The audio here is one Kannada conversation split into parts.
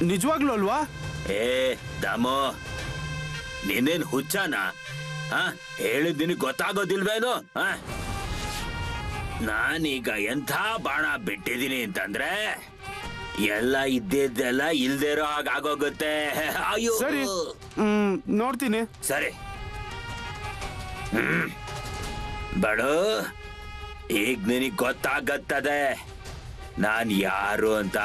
ನಿಜವಾಗ್ಲೂ ಅಲ್ವಾ? ಏ ದಾಮು, ನೀನೇನ್ ಹುಚ್ಚಾನ? ಹೇಳಿದ್ದೀನಿ ಗೊತ್ತಾಗೋದಿಲ್ವೇನು? ನಾನೀಗ ಎಂಥ ಬಾಣ ಬಿಟ್ಟಿದ್ದೀನಿ ಅಂತಂದ್ರೆ ಎಲ್ಲ ಇದ್ದಿದ್ದೆಲ್ಲ ಇಲ್ದೇ ಇರೋ ಹಾಗಾಗೋಗುತ್ತೆ. ಅಯ್ಯೋ ಸರಿ, ನೋಡ್ತೀನಿ. ಸರಿ. ಬಡು, ಈಗ ನಿನಗ್ ಗೊತ್ತಾಗತ್ತದೆ ನಾನ್ ಯಾರು ಅಂತ.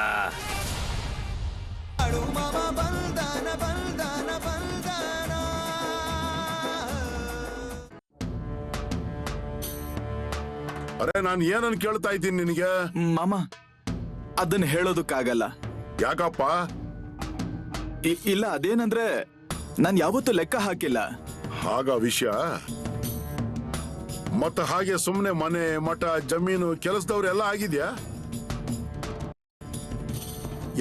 ಅರೆ, ನಾನು ಏನನ್ನು ಕೇಳ್ತಾ ಇದ್ದೀನಿ ನಿನಗೆ? ಮಾಮ, ಅದನ್ನ ಹೇಳೋದಕ್ಕಾಗಲ್ಲ. ಯಾಕಪ್ಪ? ಇಲ್ಲ, ಅದೇನಂದ್ರೆ ನಾನು ಯಾವತ್ತೂ ಲೆಕ್ಕ ಹಾಕಿಲ್ಲ. ಹಾಗ ವಿಷಯ. ಮತ್ತೆ ಹಾಗೆ ಸುಮ್ಮನೆ ಮನೆ, ಮಠ, ಜಮೀನು, ಕೆಲಸದವ್ರೆಲ್ಲ ಆಗಿದ್ಯಾ?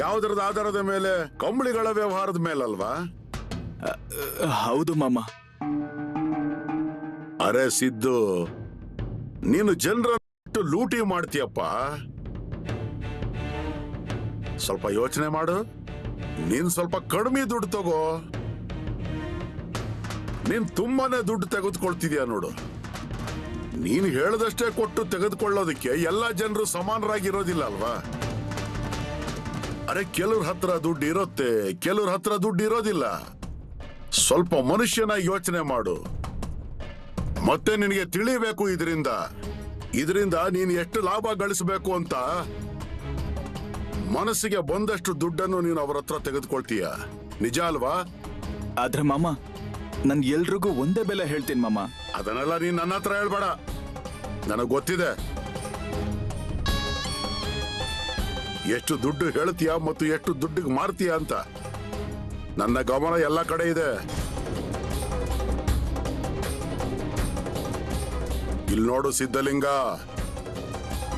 ಯಾವುದರದ ಆಧಾರದ ಮೇಲೆ? ಕಂಬಳಿಗಳ ವ್ಯವಹಾರದ ಮೇಲಲ್ವಾ? ಹೌದು ಮಾಮ. ಅರೆ ಸಿದ್ದು, ನೀನು ಜನರ ಲೂಟಿ ಮಾಡ್ತೀಯಪ್ಪ. ಸ್ವಲ್ಪ ಯೋಚನೆ ಮಾಡು. ನೀನ್ ಸ್ವಲ್ಪ ಕಡಿಮೆ ದುಡ್ಡು ತಗೋ. ನೀನ್ ತುಂಬಾನೇ ದುಡ್ಡು ತೆಗೆದುಕೊಳ್ತಿದ್ಯಾ ನೋಡು. ನೀನು ಹೇಳದಷ್ಟೇ ಕೊಟ್ಟು ತೆಗೆದುಕೊಳ್ಳೋದಕ್ಕೆ ಎಲ್ಲಾ ಜನರು ಸಮಾನರಾಗಿರೋದಿಲ್ಲ ಅಲ್ವಾ? ಅರೆ, ಕೆಲವ್ರ ಹತ್ರ ದುಡ್ಡು ಇರುತ್ತೆ, ಕೆಲವ್ರ ಹತ್ರ ದುಡ್ಡು ಇರೋದಿಲ್ಲ. ಸ್ವಲ್ಪ ಮನುಷ್ಯನಾಗಿ ಯೋಚನೆ ಮಾಡು. ಮತ್ತೆ ನಿನಗೆ ತಿಳಿಬೇಕು ಇದರಿಂದ ನೀನು ಎಷ್ಟು ಲಾಭ ಗಳಿಸಬೇಕು ಅಂತ. ಮನಸ್ಸಿಗೆ ಬಂದಷ್ಟು ದುಡ್ಡನ್ನು ನೀನು ಅವರ ಹತ್ರ ತೆಗೆದುಕೊಳ್ತೀಯ, ನಿಜ ಅಲ್ವಾ? ಆದ್ರೆ ಮಾಮ, ನನ್ ಎಲ್ರಿಗೂ ಒಂದೇ ಬೆಲೆ ಹೇಳ್ತೀನಿ ಮಾಮ. ಅದನ್ನೆಲ್ಲ ನೀನ್ ನನ್ನ ಹತ್ರ ಹೇಳ್ಬೇಡ, ನನಗ್ ಗೊತ್ತಿದೆ ಎಷ್ಟು ದುಡ್ಡು ಹೇಳ್ತೀಯ ಮತ್ತು ಎಷ್ಟು ದುಡ್ಡಿಗೆ ಮಾರ್ತೀಯ ಅಂತ. ನನ್ನ ಗಮನ ಎಲ್ಲ ಕಡೆ ಇದೆ. ಇಲ್ಲಿ ನೋಡು ಸಿದ್ಧಲಿಂಗ,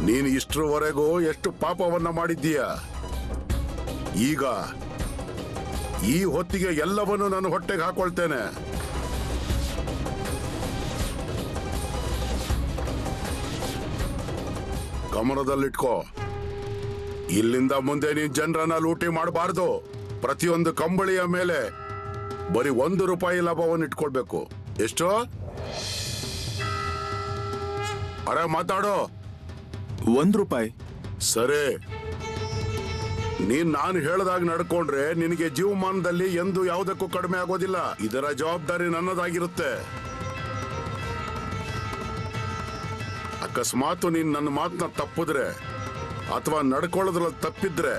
ನೀನು ಇಷ್ಟರವರೆಗೂ ಎಷ್ಟು ಪಾಪವನ್ನ ಮಾಡಿದ್ದೀಯ. ಈಗ ಈ ಹೊತ್ತಿಗೆ ಎಲ್ಲವನ್ನು ನಾನು ಹೊಟ್ಟೆಗೆ ಹಾಕೊಳ್ತೇನೆ. ಗಮನದಲ್ಲಿಟ್ಕೋ, ಇಲ್ಲಿಂದ ಮುಂದೆ ನೀನ್ ಜನರನ್ನ ಲೂಟಿ ಮಾಡಬಾರ್ದು. ಪ್ರತಿಯೊಂದು ಕಂಬಳಿಯ ಮೇಲೆ ಬರೀ ₹1 ಲಾಭವನ್ನು ಇಟ್ಕೊಳ್ಬೇಕು. ಎಷ್ಟು? ಅರೆ ಮಾತಾಡೋ. ₹1. ಸರಿ, ನೀನ್ ನಾನು ಹೇಳ್ದಾಗ ನಡ್ಕೊಂಡ್ರೆ ನಿನಗೆ ಜೀವಮಾನದಲ್ಲಿ ಎಂದು ಯಾವುದಕ್ಕೂ ಕಡಿಮೆ ಆಗೋದಿಲ್ಲ. ಇದರ ಜವಾಬ್ದಾರಿ ನನ್ನದಾಗಿರುತ್ತೆ. ಅಕಸ್ಮಾತ್ ನೀನ್ ನನ್ನ ಮಾತನ್ನ ತಪ್ಪಿದ್ರೆ ಅಥವಾ ನಡ್ಕೊಳ್ಳೋದ್ರಲ್ಲಿ ತಪ್ಪಿದ್ರೆ,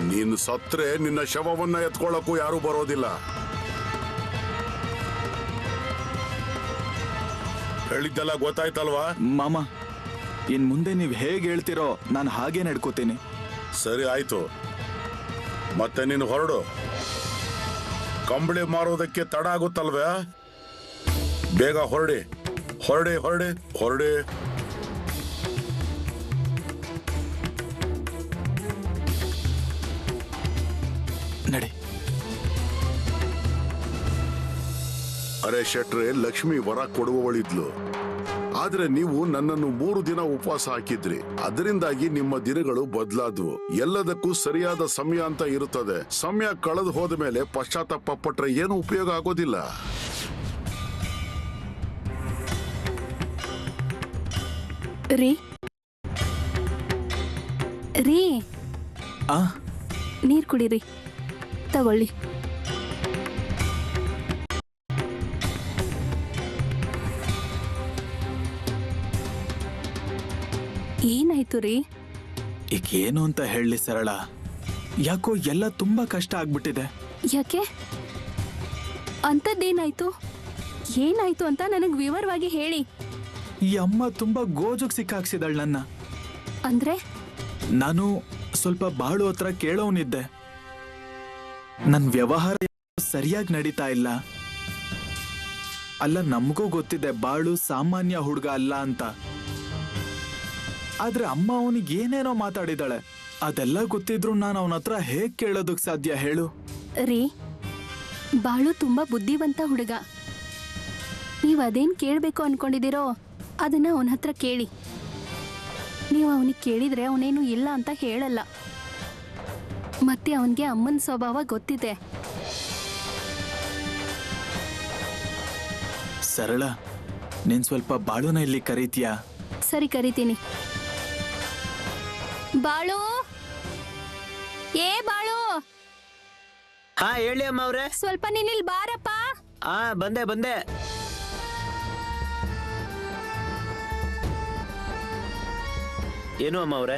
ನೀನು ಸತ್ರೆ ನಿನ್ನ ಶವವನ್ನ ಎತ್ಕೊಳ್ಳಕ್ಕೂ ಯಾರೂ ಬರೋದಿಲ್ಲ. ಹೇಳಿದ್ದೆಲ್ಲ ಗೊತ್ತಾಯ್ತಲ್ವಾ? ಮಾಮ, ಇನ್ ಮುಂದೆ ನೀವ್ ಹೇಗೆ ಹೇಳ್ತಿರೋ ನಾನು ಹಾಗೆ ನಡ್ಕೋತೀನಿ. ಸರಿ, ಆಯ್ತು. ಮತ್ತೆ ನೀನು ಹೊರಡು. ಕಂಬಳಿ ಮಾರೋದಕ್ಕೆ ತಡ ಆಗುತ್ತಲ್ವೇ? ಬೇಗ ಹೊರಡಿ ಹೊರಡಿ ಹೊರಡಿ ಹೊರಡಿ. ನಡಿ. ಅರೆ ಶೆಟ್ರೆ, ಲಕ್ಷ್ಮಿ ವರ ಕೊಡುವವಳಿದ್ಲು. ಆದ್ರೆ ನೀವು ನನ್ನನ್ನು 3 ದಿನ ಉಪವಾಸ ಹಾಕಿದ್ರಿ. ಅದರಿಂದಾಗಿ ನಿಮ್ಮ ದಿನಗಳು ಬದಲಾದ್ವು. ಎಲ್ಲದಕ್ಕೂ ಸರಿಯಾದ ಸಮಯ ಅಂತ ಇರುತ್ತದೆ. ಸಮಯ ಕಳೆದು ಹೋದ ಮೇಲೆ ಪಶ್ಚಾತ್ತಾಪ ಪಟ್ರೆ ಏನು ಉಪಯೋಗ ಆಗೋದಿಲ್ಲ. ರೀ, ನೀರ್ ಕುಡೀರಿ, ತಗೊಳ್ಳಿ. ಏನಾಯ್ತು ರೀ? ಈಗ ಏನು ಅಂತ ಹೇಳಲಿ ಸರಳ, ಯಾಕೋ ಎಲ್ಲ ತುಂಬಾ ಕಷ್ಟ ಆಗ್ಬಿಟ್ಟಿದೆ. ಯಾಕೆ? ಅಂಥದ್ದೇನಾಯ್ತು? ಏನಾಯ್ತು ಅಂತ ನನಗೆ ವಿವರವಾಗಿ ಹೇಳಿ. ಈ ಅಮ್ಮ ತುಂಬಾ ಗೋಜುಗ್ ಸಿಕ್ಕಾಕ್ಸಿದಳು ನನ್ನ. ಅಂದ್ರೆ? ನಾನು ಸ್ವಲ್ಪ ಬಾಳು ಹತ್ರ ಕೇಳೋನಿದ್ದೆ. ನನ್ ವ್ಯವಹಾರ ಸರಿಯಾಗಿ ನಡೀತಾ ಇಲ್ಲ. ಅಲ್ಲ, ನಮಗೂ ಗೊತ್ತಿದೆ ಬಾಳು ಸಾಮಾನ್ಯ ಹುಡುಗ ಅಲ್ಲ ಅಂತ. ಆದ್ರೆ ಅಮ್ಮ ಅವನಿಗೆ ಏನೇನೋ ಮಾತಾಡಿದಾಳೆ. ಅದೆಲ್ಲ ಗೊತ್ತಿದ್ರು ನಾನು ಅವನ ಹತ್ರ ಹೇಗ್ ಕೇಳೋದಕ್ ಸಾಧ್ಯ ಹೇಳು? ರೀ, ಬಾಳು ತುಂಬಾ ಬುದ್ಧಿವಂತ ಹುಡುಗ. ನೀವ್ ಅದೇನ್ ಕೇಳ್ಬೇಕು ಅನ್ಕೊಂಡಿದಿರೋ ಅದನ್ನ ಅವನ ಹತ್ರ ಕೇಳಿ. ನೀವು ಅವನಿಗೆ ಕೇಳಿದ್ರೆ ಅವನೇನು ಇಲ್ಲ ಅಂತ ಹೇಳಲ್ಲ. ಮತ್ತೆ ಅವನಿಗೆ ಅಮ್ಮನ ಸ್ವಭಾವ ಗೊತ್ತಿದೆ. ಸರಳ, ನೀನ್ ಸ್ವಲ್ಪ ಬಾಳುನ ಇಲ್ಲಿ ಕರೀತೀಯಾ? ಸರಿ, ಕರಿತೀನಿ. ಬಾಳು, ಏ ಬಾಳು, ಹಾ ಹೇಳಿ ಅಮ್ಮ ಅವ್ರೆ. ಸ್ವಲ್ಪ ನೀನಿಲ್ ಬಾರಪ್ಪ. ಹಾ ಬಂದೆ ಬಂದೆ. ಏನು ಅಮ್ಮ ಅವ್ರೆ?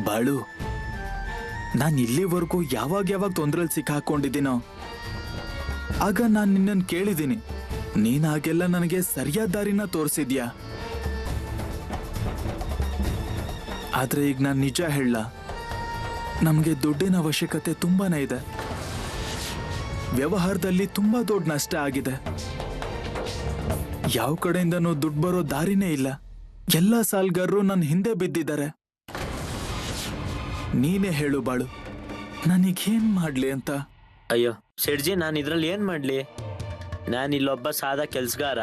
ಬಾಳು, ನಾನ್ ಇಲ್ಲಿವರೆಗೂ ಯಾವಾಗ ತೊಂದ್ರೆಲ್ ಸಿಕ್ಕಾಕೊಂಡಿದ್ದೀನೋ ಆಗ ನಾನ್ ನಿನ್ನನ್ ಕೇಳಿದ್ದೀನಿ. ನೀನ್ ಹಾಗೆಲ್ಲ ನನಗೆ ಸರಿಯಾದ ದಾರಿನ ತೋರಿಸಿದ್ಯಾ. ಆದ್ರೆ ಈಗ ನಾನ್ ನಿಜ ಹೇಳ, ನಮ್ಗೆ ದುಡ್ಡಿನ ಅವಶ್ಯಕತೆ ತುಂಬಾನೇ ಇದೆ. ವ್ಯವಹಾರದಲ್ಲಿ ತುಂಬಾ ದೊಡ್ಡ ನಷ್ಟ ಆಗಿದೆ. ಯಾವ ಕಡೆಯಿಂದನೂ ದುಡ್ಡು ಬರೋ ದಾರಿನೇ ಇಲ್ಲ. ಎಲ್ಲ ಸಾಲ್ಗಾರರು ನನ್ನ ಹಿಂದೆ ಬಿದ್ದಿದ್ದಾರೆ. ನೀನೇ ಹೇಳು ಬಾಳು, ನನಗೇನ್ ಮಾಡ್ಲಿ ಅಂತ. ಅಯ್ಯೋ ಶೆಟ್ಜಿ, ನಾನು ಇದ್ರಲ್ಲಿ ಏನ್ ಮಾಡ್ಲಿ? ನಾನು ಇಲ್ಲೊಬ್ಬ ಸಾದಾ ಕೆಲ್ಸಗಾರ,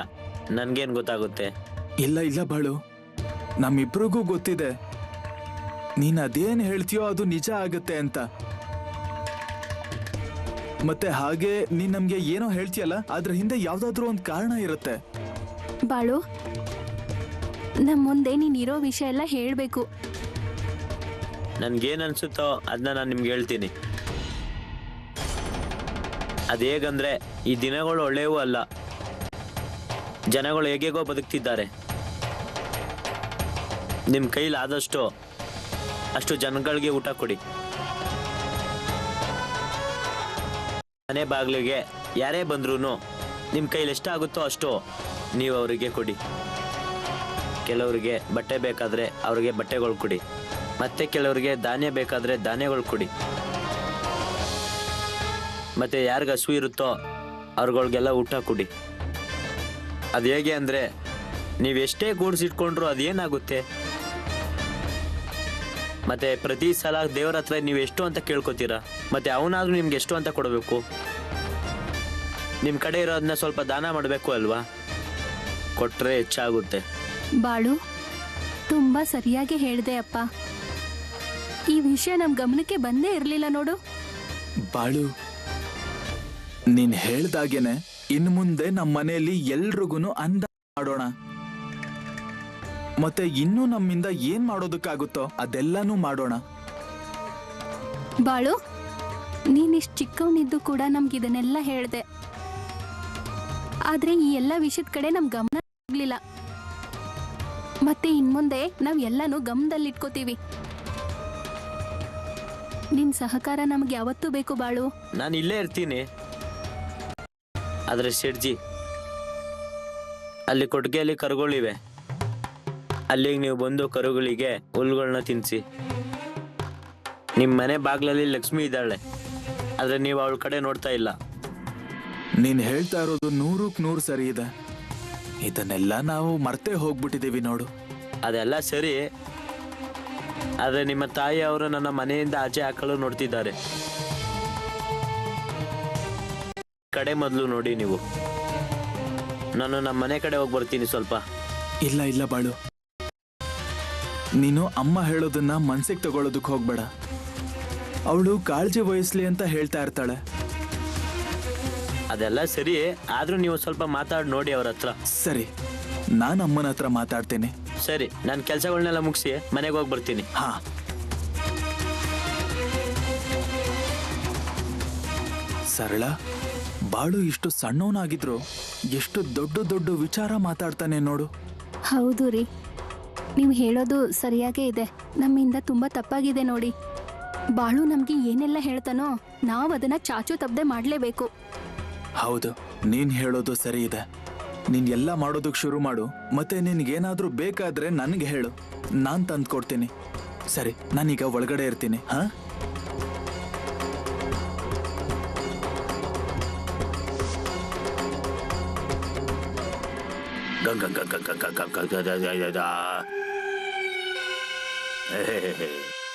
ನನ್ಗೇನ್ ಗೊತ್ತಾಗುತ್ತೆ? ಇಲ್ಲ ಬಾಳು, ನಮ್ಮಿಬ್ರಿಗೂ ಗೊತ್ತಿದೆ ನೀನ್ ಅದೇನ್ ಹೇಳ್ತೀಯೋ ಅದು ನಿಜ ಆಗತ್ತೆ ಅಂತ. ಮತ್ತೆ ಹಾಗೆ ನೀನ್ ನಮ್ಗೆ ಏನೋ ಹೇಳ್ತೀಯಲ್ಲ, ಅದ್ರ ಹಿಂದೆ ಯಾವ್ದಾದ್ರೂ ಒಂದ್ ಕಾರಣ ಇರುತ್ತೆ. ಬಾಳು, ನಮ್ ಮುಂದೆ ನೀನಿರೋ ವಿಷಯ ಎಲ್ಲ ಹೇಳ್ಬೇಕು. ನನ್ಗೇನ್ ಅನ್ಸುತ್ತೋ ಅದನ್ನ ನಾನು ನಿಮ್ಗೆ ಹೇಳ್ತೀನಿ. ಅದೇಗಂದ್ರೆ ಈ ದಿನಗಳು ಒಳ್ಳೆಯವೂ ಅಲ್ಲ. ಜನಗಳು ಹೇಗೇಗೋ ಬದುಕ್ತಿದ್ದಾರೆ. ನಿಮ್ ಕೈಲಾದಷ್ಟು ಅಷ್ಟು ಜನಗಳಿಗೆ ಊಟ ಕೊಡಿ. ಮನೆ ಬಾಗಿಲಿಗೆ ಯಾರೇ ಬಂದ್ರೂ ನಿಮ್ಮ ಕೈಲಿ ಎಷ್ಟಾಗುತ್ತೋ ಅಷ್ಟು ನೀವು ಅವರಿಗೆ ಕೊಡಿ. ಕೆಲವರಿಗೆ ಬಟ್ಟೆ ಬೇಕಾದರೆ ಅವ್ರಿಗೆ ಬಟ್ಟೆಗಳು ಕೊಡಿ. ಮತ್ತೆ ಕೆಲವರಿಗೆ ಧಾನ್ಯ ಬೇಕಾದರೆ ಧಾನ್ಯಗಳು ಕೊಡಿ. ಮತ್ತೆ ಯಾರಿಗೆ ಹಸು ಇರುತ್ತೋ ಅವ್ರಗಳಿಗೆಲ್ಲ ಊಟ ಕೊಡಿ. ಅದು ಹೇಗೆ ಅಂದರೆ ನೀವು ಎಷ್ಟೇ ಗೂಡಿಸಿಟ್ಕೊಂಡ್ರು ಅದೇನಾಗುತ್ತೆ. ಮತ್ತೆ ಪ್ರತಿ ಸಲ ದೇವರ ಹತ್ರ ನೀವು ಎಷ್ಟು ಅಂತ ಕೇಳ್ಕೊತೀರಾ, ಮತ್ತೆ ಅವನಾದ್ರೂ ನಿಮ್ಗೆ ಎಷ್ಟು ಅಂತ ಕೊಡಬೇಕು. ನಿಮ್ಮ ಕಡೆ ಇರೋದನ್ನ ಸ್ವಲ್ಪ ದಾನ ಮಾಡಬೇಕು ಅಲ್ವಾ? ಕೊಟ್ರೆ ಹೆಚ್ಚಾಗುತ್ತೆ. ಬಾಳು, ತುಂಬಾ ಸರಿಯಾಗಿ ಹೇಳ್ದೆ ಅಪ್ಪ. ಈ ವಿಷಯ ನಮ್ ಗಮನಕ್ಕೆ ಬಂದೇ ಇರ್ಲಿಲ್ಲ ನೋಡು. ಬಾಳು, ನೀನ್ ಹೇಳ್ದಾಗೇನೆ ಇನ್ ಮುಂದೆ ನಮ್ಮ ಮನೆಯಲ್ಲಿ ಎಲ್ರಿಗೂ ಅನ್ನ ಮಾಡೋಣ. ಮತ್ತೆ ಇನ್ನೂ ನಮ್ಮಿಂದ ಏನ್ ಮಾಡೋದಕ್ಕಾಗುತ್ತೋ ಅದೆಲ್ಲಾನು ಮಾಡೋಣ. ಬಾಳು, ನೀನಿಷ್ಟು ಚಿಕ್ಕವನಿದ್ದು ಕೂಡ ನಮ್ಗೆ ಇದನ್ನೆಲ್ಲ ಹೇಳ್ದೆ. ಆದ್ರೆ ಈ ಎಲ್ಲ ವಿಷಯದ ಕಡೆ ನಮ್ ಗಮನ ಹೋಗ್ಲಿಲ್ಲ. ಮತ್ತೆ ಇನ್ಮುಂದೆ ನಾವ್ ಎಲ್ಲಾನು ಗಮನದಲ್ಲಿಟ್ಕೋತೀವಿ. ನಿನ್ ಸಹಕಾರ ನಮ್ಗೆ ಯಾವತ್ತೂ ಬೇಕು ಬಾಳು. ನಾನು ಇಲ್ಲೇ ಇರ್ತೀನಿ. ಆದ್ರೆ ಶೆಟ್ಜಿ, ಅಲ್ಲಿ ಕೊಟ್ಟಿಗೆಯಲ್ಲಿ ಕರುಗಳಿವೆ. ಅಲ್ಲಿಗೆ ನೀವು ಬಂದು ಕರುಗಳಿಗೆ ಹುಲ್ಲುಗಳನ್ನ ತಿನ್ನಿಸಿ. ನಿಮ್ಮ ಮನೆ ಬಾಗ್ಲಲ್ಲಿ ಲಕ್ಷ್ಮಿ ಇದ್ದಾಳೆ, ಆದ್ರೆ ನೀವು ಅವಳ ಕಡೆ ನೋಡ್ತಾ ಇಲ್ಲ. ನೀನ್ ಹೇಳ್ತಾ ಇರೋದು 100% ಸರಿ ಇದೆ. ಇದನ್ನೆಲ್ಲ ನಾವು ಮರ್ತೇ ಹೋಗ್ಬಿಟ್ಟಿದೀವಿ ನೋಡು. ಅದೆಲ್ಲ ಸರಿ, ಆದ್ರೆ ನಿಮ್ಮ ತಾಯಿ ಅವರು ನನ್ನ ಮನೆಯಿಂದ ಆಚೆ ಹಾಕಲು ನೋಡ್ತಿದ್ದಾರೆ. ಕಡೆ ಮೊದಲು ನೋಡಿ ನೀವು. ನಾನು ನಮ್ಮ ಮನೆ ಕಡೆ ಹೋಗಿ ಬರ್ತೀನಿ ಸ್ವಲ್ಪ. ಇಲ್ಲ ಬಾಳು, ನೀನು ಅಮ್ಮ ಹೇಳೋದನ್ನ ಮನ್ಸಿಗೆ ತಗೊಳ್ಳೋದಕ್ಕೆ ಹೋಗ್ಬೇಡ. ಅವಳು ಕಾಳಜಿ ವಹಿಸ್ಲಿ ಅಂತ ಹೇಳ್ತಾ ಇರ್ತಾಳೆ. ಅದೆಲ್ಲ ಸರಿ, ಆದ್ರೂ ನೀವು ಸ್ವಲ್ಪ ಮಾತಾಡಿ ನೋಡಿ ಅವ್ರ ಹತ್ರ. ಸರಿ, ನಾನು ಅಮ್ಮನ ಹತ್ರ ಮಾತಾಡ್ತೇನೆ. ಸರಿ, ನಾನು ಕೆಲಸಗಳನ್ನೆಲ್ಲ ಮುಗಿಸಿ ಮನೆಗೆ ಹೋಗಿ ಬರ್ತೀನಿ. ಹಾ. ಸರಳ, ಬಾಳು ಇಷ್ಟು ಸಣ್ಣವನಾಗಿದ್ರು ಎಷ್ಟು ದೊಡ್ಡ ವಿಚಾರ ಮಾತಾಡ್ತಾನೆ ನೋಡು. ಹೌದು ರೀ, ನೀವು ಹೇಳೋದು ಸರಿಯಾಗೇ ಇದೆ. ನಮ್ಮಿಂದ ತುಂಬಾ ತಪ್ಪಾಗಿದೆ ನೋಡಿ. ಬಾಳು ನಮ್ಗೆ ಏನೆಲ್ಲ ಹೇಳ್ತಾನೋ ನಾವು ಅದನ್ನ ಚಾಚು ತಪ್ಪದೆ ಮಾಡ್ಲೇಬೇಕು. ಹೌದು, ನೀನ್ ಹೇಳೋದು ಸರಿ ಇದೆ. ನೀನ್ ಎಲ್ಲ ಮಾಡೋದಕ್ಕೆ ಶುರು ಮಾಡು. ಮತ್ತೆ ನಿನ್ಗೇನಾದ್ರೂ ಬೇಕಾದ್ರೆ ನನ್ಗೆ ಹೇಳು, ನಾನ್ ತಂದ್ಕೊಡ್ತೀನಿ. ಸರಿ, ನಾನೀಗ ಒಳಗಡೆ ಇರ್ತೀನಿ. ಹಾ.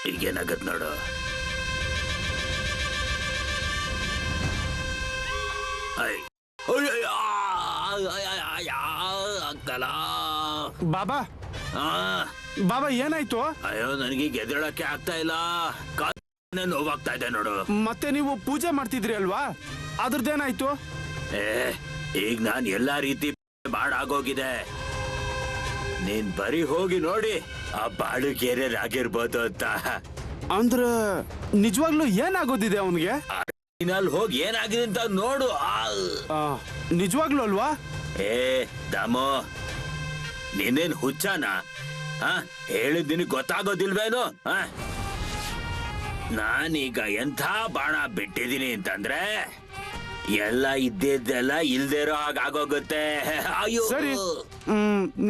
ಈಗೇನಾಗತ್ ನೋಡು. ಅಕ್ಕಲ ಬಾಬಾ ಆ, ಬಾಬಾ ಏನಾಯ್ತು? ಅಯ್ಯೋ ನನಗೆ ಗೆದಳಕ್ಕೆ ಆಗ್ತಾ ಇಲ್ಲ, ಕಾಲು ನೋವಾಗ್ತಾ ಇದೆ ನೋಡು. ಮತ್ತೆ ನೀವು ಪೂಜೆ ಮಾಡ್ತಿದ್ರಿ ಅಲ್ವಾ, ಅದ್ರದ್ದೇನಾಯ್ತು? ಏ ಈಗ ನಾನ್ ಎಲ್ಲಾ ರೀತಿ ಮಾಡಾಗೋಗಿದೆ. ನೀನ್ ಬರೀ ಹೋಗಿ ನೋಡಿ ಆ ಬಾಳುಗೇರಿಯಾಗಿರ್ಬೋದು ಅಂತ. ಅಂದ್ರೆ ನಿಜವಾಗ್ಲೂ ಏನಾಗೋದಿದೆ ಅವನಿಗೆ? ನೀನಲ್ಲಿ ಹೋಗಿ ಏನಾಗಿದೆ ಅಂತ ನೋಡು. ನಿಜವಾಗ್ಲೂ ಅಲ್ವಾ? ಏ ದಾಮು, ನೀನೇನ್ ಹುಚ್ಚಾನ? ಹೇಳಿದ್ ನಿನಗ್ ಗೊತ್ತಾಗೋದಿಲ್ವೇನು? ನಾನೀಗ ಎಂಥ ಬಾಣ ಬಿಟ್ಟಿದೀನಿ ಅಂತಂದ್ರೆ ಎಲ್ಲ ಇದ್ದಿದ್ದೆಲ್ಲ ಇಲ್ದೇ ಇರೋ ಹಾಗಾಗೋಗುತ್ತೆ. ಅಯ್ಯೋ ಸರಿ,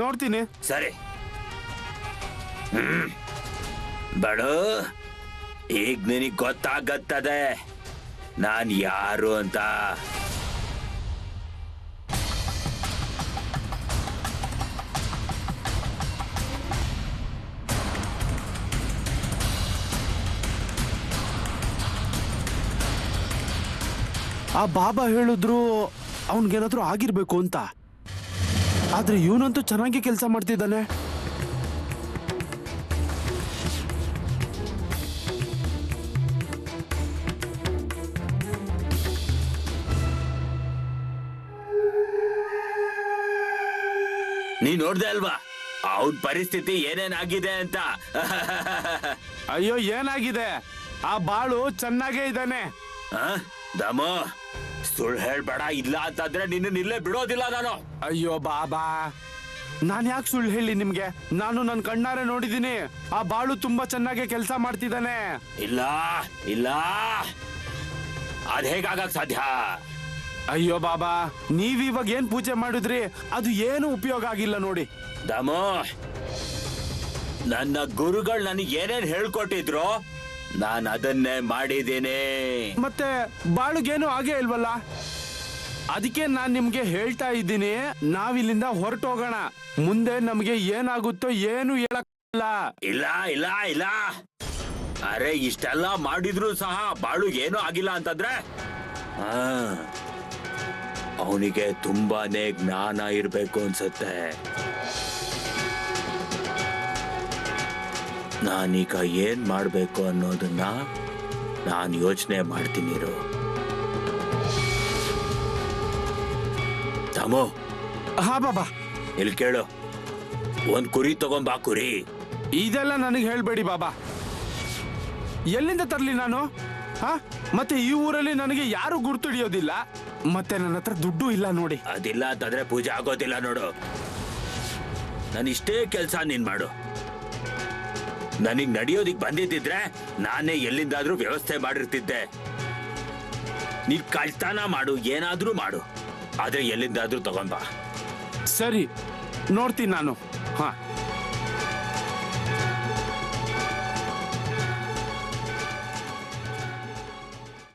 ನೋಡ್ತೀನಿ. ಸರಿ. ಬಡು, ಈಗ ನಿನಗ್ ಗೊತ್ತಾಗತ್ತದೆ ನಾನ್ ಯಾರು ಅಂತ. ಆ ಬಾಬಾ ಹೇಳಿದ್ರು ಅವನ್ಗೇನಾದ್ರೂ ಆಗಿರ್ಬೇಕು ಅಂತ, ಆದ್ರೆ ಇವನಂತೂ ಚೆನ್ನಾಗಿ ಕೆಲಸ ಮಾಡ್ತಿದ್ದಾನೆ. ನೀ ನೋಡ್ದೆ ಅಲ್ವಾ ಅವನ್ ಪರಿಸ್ಥಿತಿ ಏನೇನಾಗಿದೆ ಅಂತ? ಅಯ್ಯೋ ಏನಾಗಿದೆ? ಆ ಬಾಳು ಚೆನ್ನಾಗೇ ಇದ್ದಾನೆ. ದಮೋ, ಸುಳ್ಳು ಹೇಳ್ಬೇಡ. ಇಲ್ಲ ಅಂತಂದ್ರೆ ನಿನ್ನ ಇಲ್ಲೇ ಬಿಡೋದಿಲ್ಲ ನಾನು. ಅಯ್ಯೋ ಬಾಬಾ, ನಾನ್ ಯಾಕೆ ಸುಳ್ಳು ಹೇಳಿ ನಿಮ್ಗೆ? ನಾನು ನನ್ನ ಕಣ್ಣಾರೆ ನೋಡಿದೀನಿ, ಆ ಬಾಳು ತುಂಬಾ ಚೆನ್ನಾಗಿ ಕೆಲಸ ಮಾಡ್ತಿದ್ದಾನೆ. ಇಲ್ಲ ಇಲ್ಲ, ಅದ್ ಹೇಗಾಗಕ್ ಸಾಧ್ಯ? ಅಯ್ಯೋ ಬಾಬಾ, ನೀವ್ ಇವಾಗ ಏನ್ ಪೂಜೆ ಮಾಡಿದ್ರಿ ಅದು ಏನು ಉಪಯೋಗ ಆಗಿಲ್ಲ ನೋಡಿ. ದಮೋ, ನನ್ನ ಗುರುಗಳು ನನಗೆ ಏನೇನ್ ಹೇಳ್ಕೊಟ್ಟಿದ್ರು ನಾನು ಅದನ್ನೇ ಮಾಡಿದ್ದೀನಿ. ಮತ್ತೆ ಬಾಳುಗೇನು ಆಗೇ ಇಲ್ವಲ್ಲ? ಅದಕ್ಕೆ ನಾನ್ ನಿಮ್ಗೆ ಹೇಳ್ತಾ ಇದ್ದೀನಿ, ನಾವಿಲ್ಲಿಂದ ಹೊರಟೋಗೋಣ. ಮುಂದೆ ನಮ್ಗೆ ಏನಾಗುತ್ತೋ ಏನು ಹೇಳಕ್ಕಿಲ್ಲ. ಇಲ್ಲ ಇಲ್ಲ ಇಲ್ಲ, ಅರೆ ಇಷ್ಟೆಲ್ಲ ಮಾಡಿದ್ರು ಸಹ ಬಾಳುಗೇನು ಆಗಿಲ್ಲ ಅಂತಂದ್ರೆ ಅವನಿಗೆ ತುಂಬಾನೇ ಜ್ಞಾನ ಇರ್ಬೇಕು ಅನ್ಸತ್ತೆ. ನಾನೀಗ ಏನ್ ಮಾಡ್ಬೇಕು ಅನ್ನೋದನ್ನ ನಾನು ಯೋಚನೆ ಮಾಡ್ತೀನಿ. ತಮೋ, ಹಾ ಬಾಬಾ, ಇಲ್ಲಿ ಕೇಳು, ಒಂದ್ ಕುರಿ ತಗೊಂಬಾ. ಕುರಿ ಇದೆಲ್ಲ ನನಗೆ ಹೇಳ್ಬೇಡಿ ಬಾಬಾ. ಎಲ್ಲಿಂದ ತರ್ಲಿ ನಾನು? ಹಾ, ಮತ್ತೆ ಈ ಊರಲ್ಲಿ ನನಗೆ ಯಾರು ಗುರ್ತು ಹಿಡಿಯೋದಿಲ್ಲ, ಮತ್ತೆ ನನ್ನ ಹತ್ರ ದುಡ್ಡು ಇಲ್ಲ ನೋಡಿ. ಅದಿಲ್ಲ ಅಂತಂದ್ರೆ ಪೂಜೆ ಆಗೋದಿಲ್ಲ ನೋಡು. ನಾನು ಇಷ್ಟೇ ಕೆಲ್ಸ ನೀನ್ ಮಾಡು. ನನಗ್ ನಡೆಯೋದಿಕ್ ಬಂದಿದ್ದಿದ್ರೆ ನಾನೇ ಎಲ್ಲಿಂದಾದ್ರೂ ವ್ಯವಸ್ಥೆ ಮಾಡಿರ್ತಿದ್ದೆ. ನೀನ್ ಕಳ್ತನ ಮಾಡು, ಏನಾದ್ರೂ ಮಾಡು, ಆದ್ರೆ ಎಲ್ಲಿಂದಾದ್ರೂ ತಗೊಂಬಾ. ಸರಿ, ನೋಡ್ತೀನಿ ನಾನು. ಹಾ.